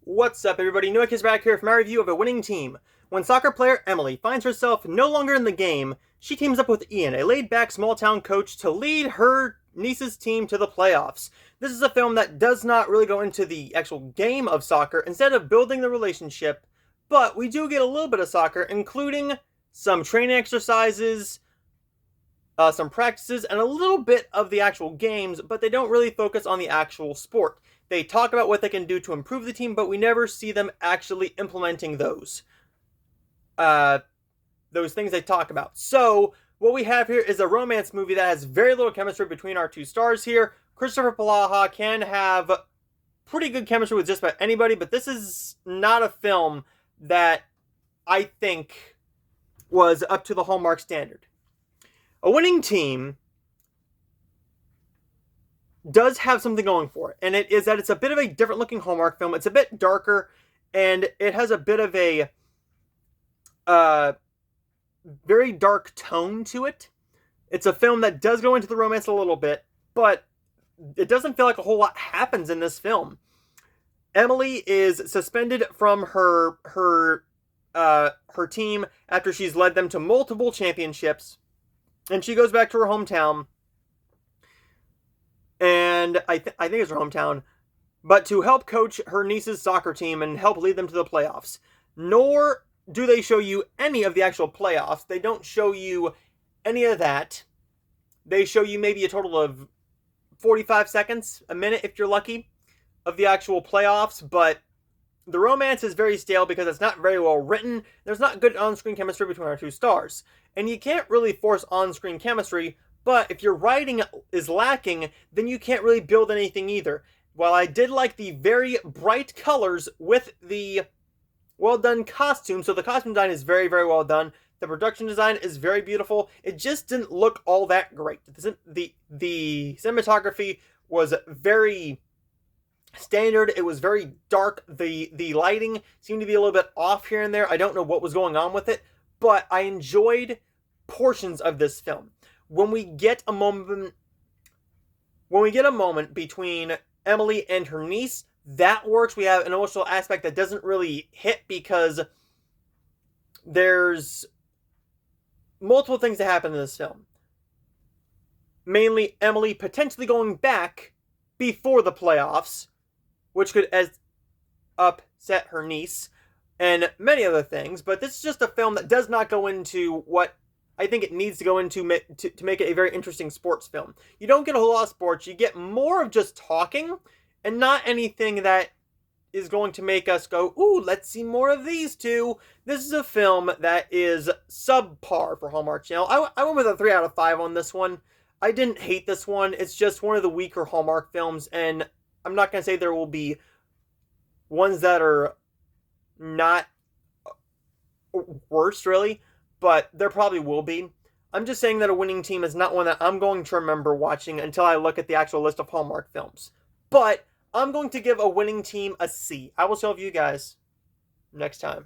What's up, everybody? Noah is back here for my review of A Winning Team. When soccer player Emily finds herself no longer in the game, she teams up with Ian, a laid-back small-town coach, to lead her niece's team to the playoffs. This is a film that does not really go into the actual game of soccer, instead of building the relationship, but we do get a little bit of soccer, including some training exercises, some practices, and a little bit of the actual games, but they don't really focus on the actual sport. They talk about what they can do to improve the team, but we never see them actually implementing those things they talk about. So what we have here is a romance movie that has very little chemistry between our two stars here. Christopher Palaha can have pretty good chemistry with just about anybody, but this is not a film that I think was up to the Hallmark standard. A Winning Team does have something going for it, and it is that it's a bit of a different looking Hallmark film. It's a bit darker, and it has a bit of a very dark tone to it. It's a film that does go into the romance a little bit, but it doesn't feel like a whole lot happens in this film. Emily is suspended from her team after she's led them to multiple championships, and she goes back to her hometown. And I think it's her hometown, but to help coach her niece's soccer team and help lead them to the playoffs. Nor do they show you any of the actual playoffs. They don't show you any of that. They show you maybe a total of 45 seconds, a minute if you're lucky, of the actual playoffs, but the romance is very stale because it's not very well written. There's not good on-screen chemistry between our two stars. And you can't really force on-screen chemistry, but if your writing is lacking, then you can't really build anything either. While I did like the very bright colors with the well-done costume, so the costume design is very, very well done. The production design is very beautiful. It just didn't look all that great. The cinematography was very standard. It was very dark. The lighting seemed to be a little bit off here and there. I don't know what was going on with it, but I enjoyed portions of this film. When we get a moment between Emily and her niece, that works. We have an emotional aspect that doesn't really hit because there's multiple things that happen in this film. Mainly Emily potentially going back before the playoffs, which could upset her niece, and many other things. But this is just a film that does not go into what I think it needs to go into to make it a very interesting sports film. You don't get a whole lot of sports. You get more of just talking and not anything that is going to make us go, ooh, let's see more of these two. This is a film that is subpar for Hallmark Channel. I went with a 3 out of 5 on this one. I didn't hate this one. It's just one of the weaker Hallmark films, and I'm not going to say there will be ones that are not worse, really, but there probably will be. I'm just saying that A Winning Team is not one that I'm going to remember watching until I look at the actual list of Hallmark films. But I'm going to give A Winning Team a C. I will show you guys next time.